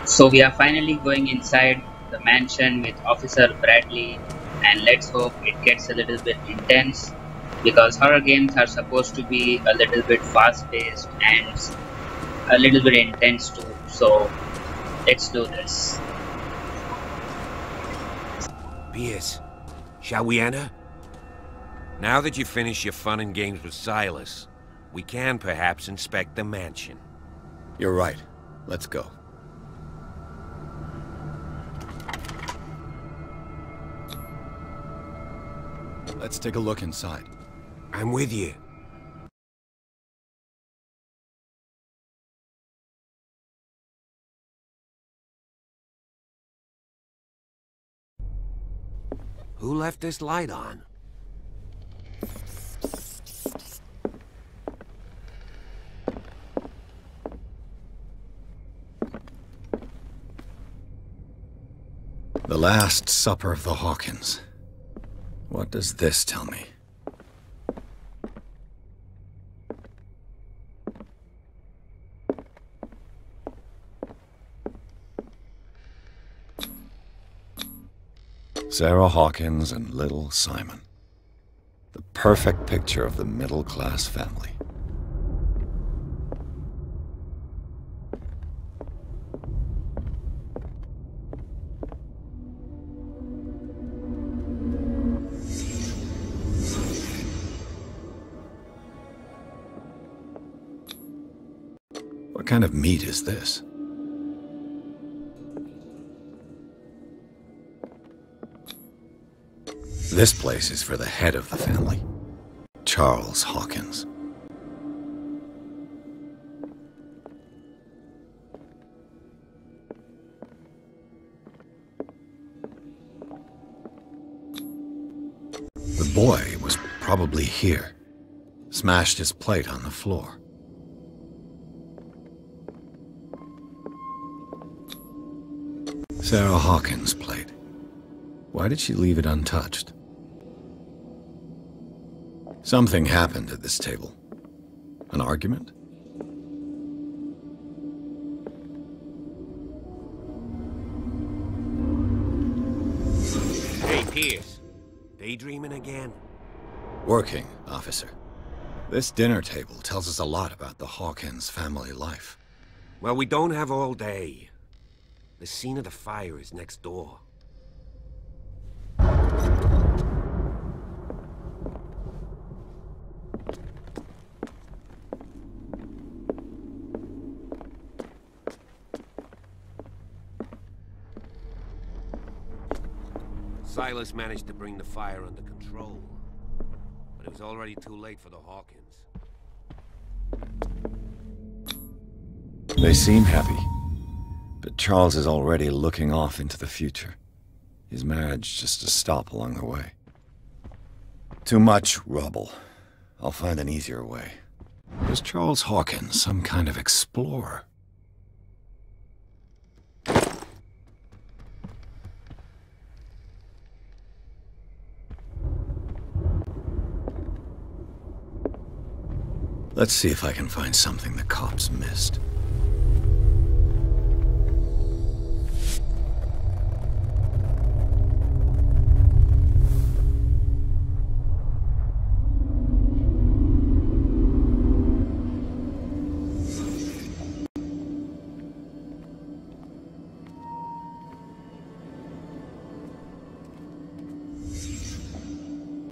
So we are finally going inside the mansion with Officer Bradley, and let's hope it gets a little bit intense because horror games are supposed to be a little bit fast paced and a little bit intense too. So let's do this. Pierce, shall we enter? Now that you've finished your fun and games with Silas, we can perhaps inspect the mansion. You're right. Let's go. Let's take a look inside. I'm with you. Who left this light on? The Last Supper of the Hawkins. What does this tell me? Sarah Hawkins and little Simon. The perfect picture of the middle-class family. What kind of meat is this? This place is for the head of the family, Charles Hawkins. The boy was probably here, smashed his plate on the floor. Sarah Hawkins' plate. Why did she leave it untouched? Something happened at this table. An argument? Hey, Pierce. Daydreaming again? Working, officer. This dinner table tells us a lot about the Hawkins family life. Well, we don't have all day. The scene of the fire is next door. Silas managed to bring the fire under control, but it was already too late for the Hawkins. They seem happy, but Charles is already looking off into the future. His marriage just a stop along the way. Too much rubble. I'll find an easier way. Was Charles Hawkins some kind of explorer? Let's see if I can find something the cops missed.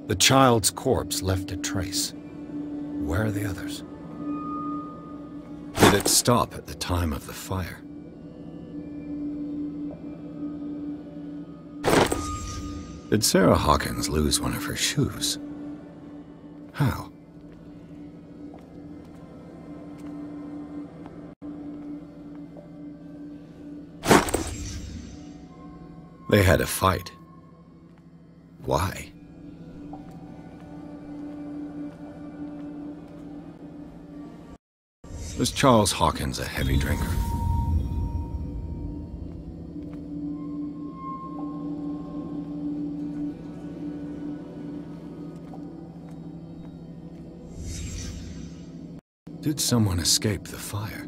The child's corpse left a trace. Where are the others? Did it stop at the time of the fire? Did Sarah Hawkins lose one of her shoes? How? They had a fight. Why? Was Charles Hawkins a heavy drinker? Did someone escape the fire?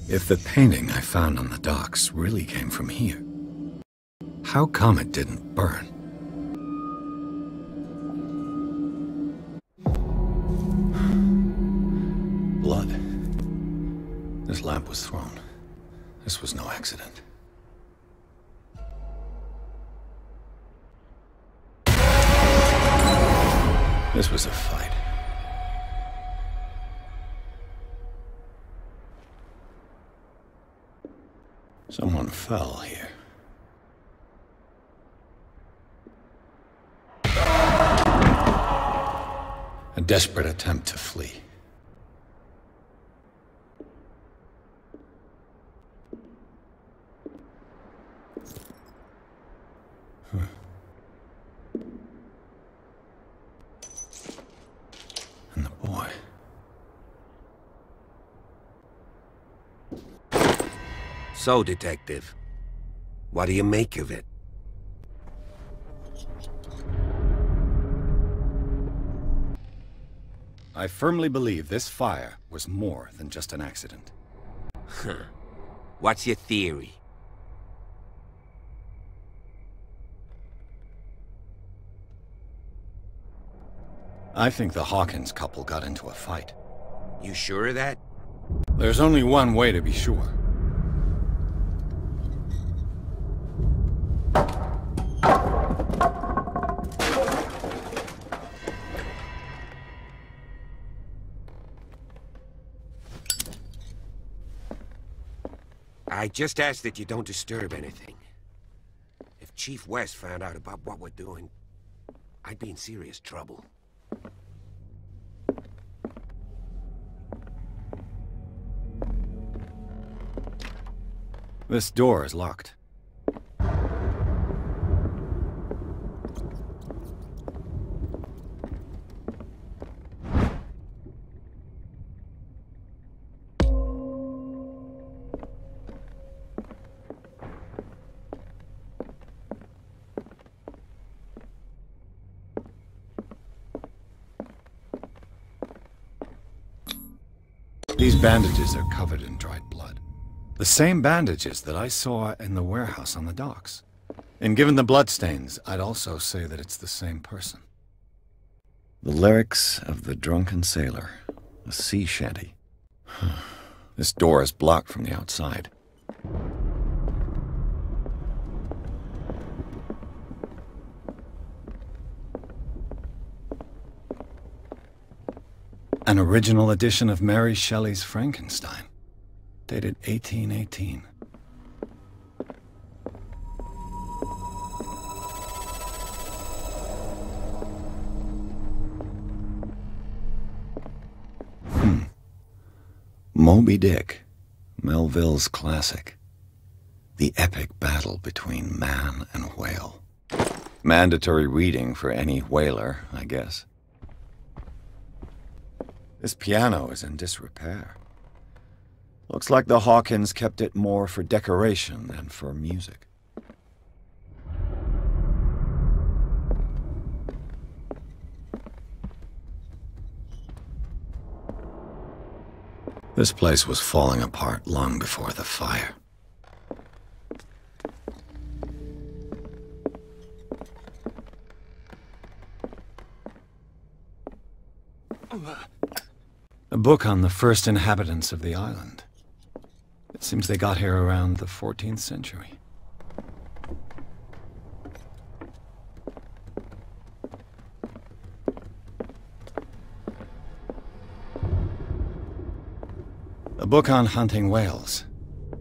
If the painting I found on the docks really came from here, how come it didn't burn? Blood. This lamp was thrown. This was no accident. This was a fight. Someone fell here. A desperate attempt to flee. And the boy. So, Detective, what do you make of it? I firmly believe this fire was more than just an accident. What's your theory? I think the Hawkins couple got into a fight. You sure of that? There's only one way to be sure. I just ask that you don't disturb anything. If Chief West found out about what we're doing, I'd be in serious trouble. This door is locked. These bandages are covered in dried blood. The same bandages that I saw in the warehouse on the docks. And given the bloodstains, I'd also say that it's the same person. The lyrics of the drunken sailor. A sea shanty. This door is blocked from the outside. An original edition of Mary Shelley's Frankenstein, dated 1818. Moby Dick, Melville's classic. The epic battle between man and whale. Mandatory reading for any whaler, I guess. This piano is in disrepair. Looks like the Hawkins kept it more for decoration than for music. This place was falling apart long before the fire. A book on the first inhabitants of the island. It seems they got here around the 14th century. A book on hunting whales,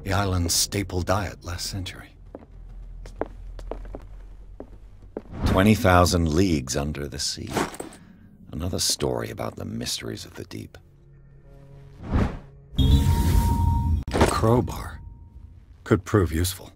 the island's staple diet last century. 20,000 leagues under the sea. Another story about the mysteries of the deep. A crowbar could prove useful.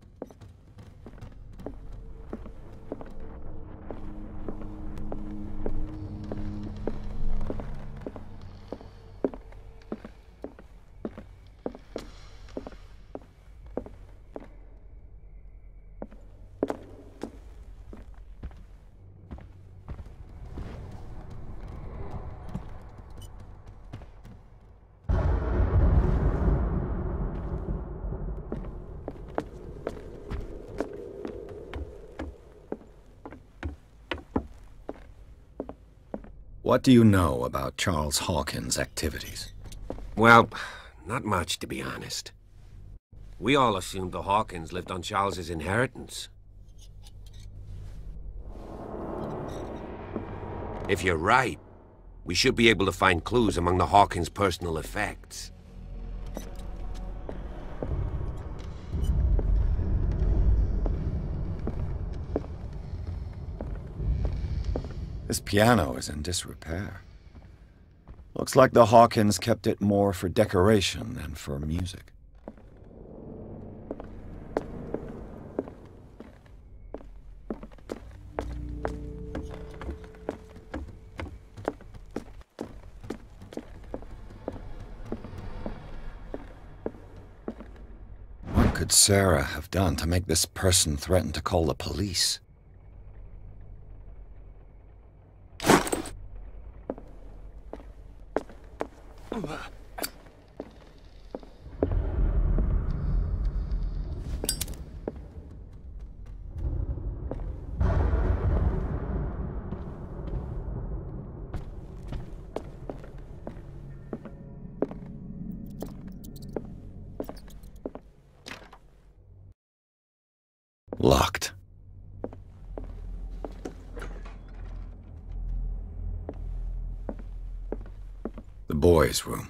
What do you know about Charles Hawkins' activities? Well, not much, to be honest. We all assumed the Hawkins lived on Charles's inheritance. If you're right, we should be able to find clues among the Hawkins' personal effects. This piano is in disrepair. Looks like the Hawkins kept it more for decoration than for music. What could Sarah have done to make this person threaten to call the police? Locked. The boys' room.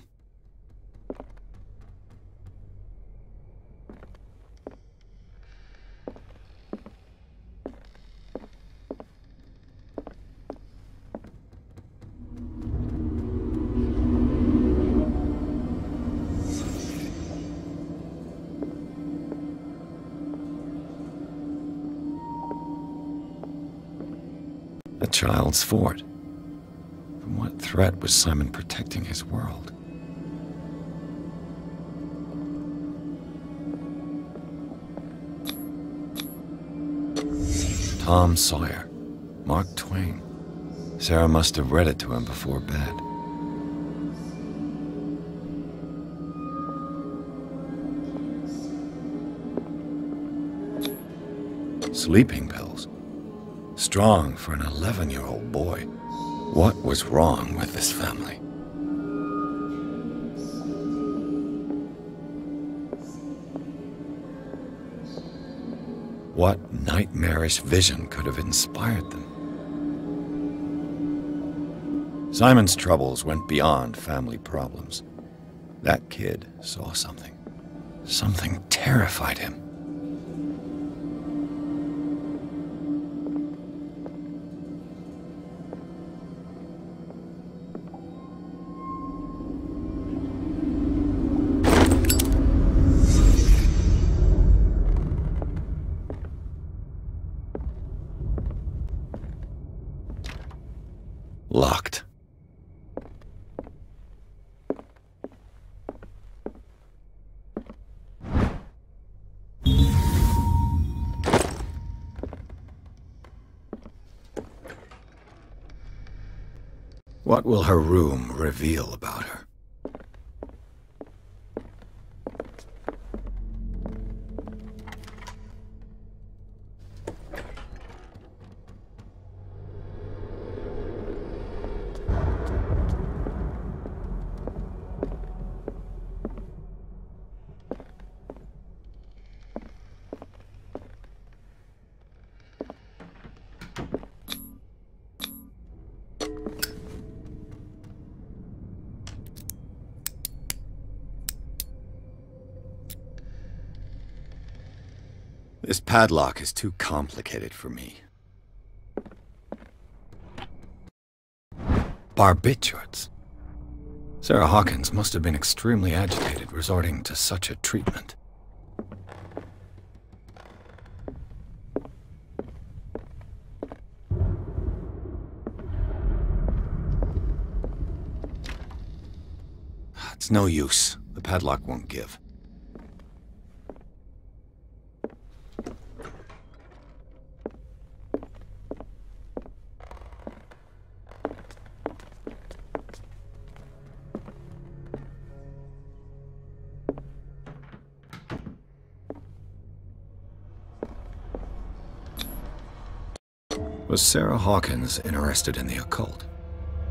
A child's fort. From what threat was Simon protecting his world? Tom Sawyer. Mark Twain. Sarah must have read it to him before bed. Sleeping pills. Strong for an 11-year-old boy. What was wrong with this family? What nightmarish vision could have inspired them? Simon's troubles went beyond family problems. That kid saw something. Something terrified him. Locked. What will her room reveal about her? This padlock is too complicated for me. Barbiturates. Sarah Hawkins must have been extremely agitated resorting to such a treatment. It's no use. The padlock won't give. Was Sarah Hawkins interested in the occult?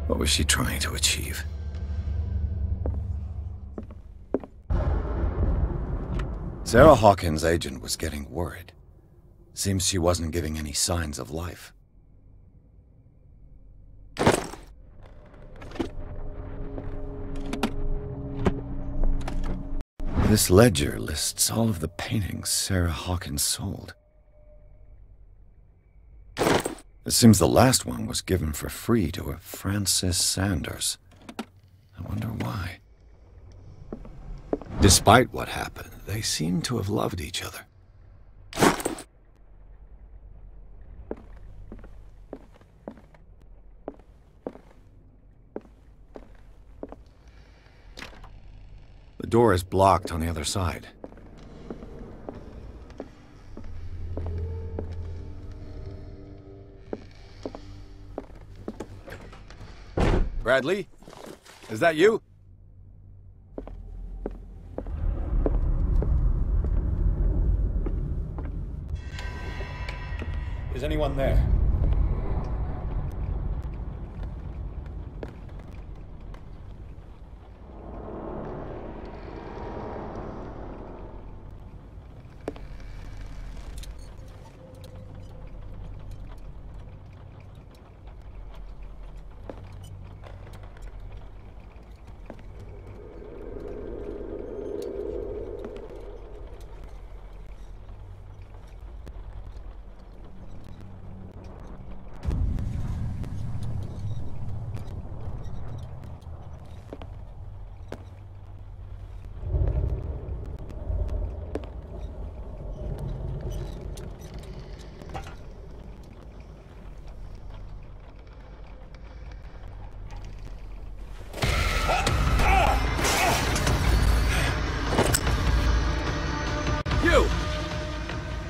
What was she trying to achieve? Sarah Hawkins' agent was getting worried. Seems she wasn't giving any signs of life. This ledger lists all of the paintings Sarah Hawkins sold. It seems the last one was given for free to a Francis Sanders. I wonder why. Despite what happened, they seem to have loved each other. The door is blocked on the other side. Bradley? Is that you? Is anyone there?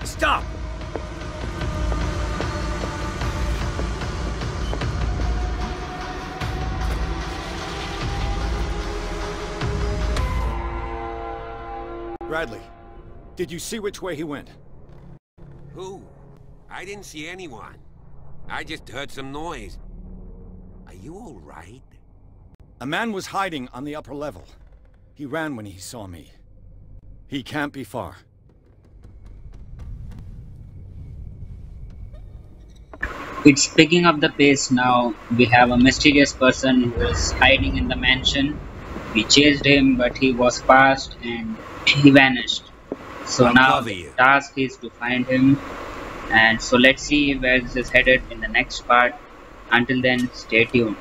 Stop! Bradley, did you see which way he went? Who? I didn't see anyone. I just heard some noise. Are you all right? A man was hiding on the upper level. He ran when he saw me. He can't be far. It's picking up the pace now. We have a mysterious person who is hiding in the mansion. We chased him, but he was fast and he vanished. So now the task is to find him. And so let's see where this is headed in the next part. Until then, stay tuned.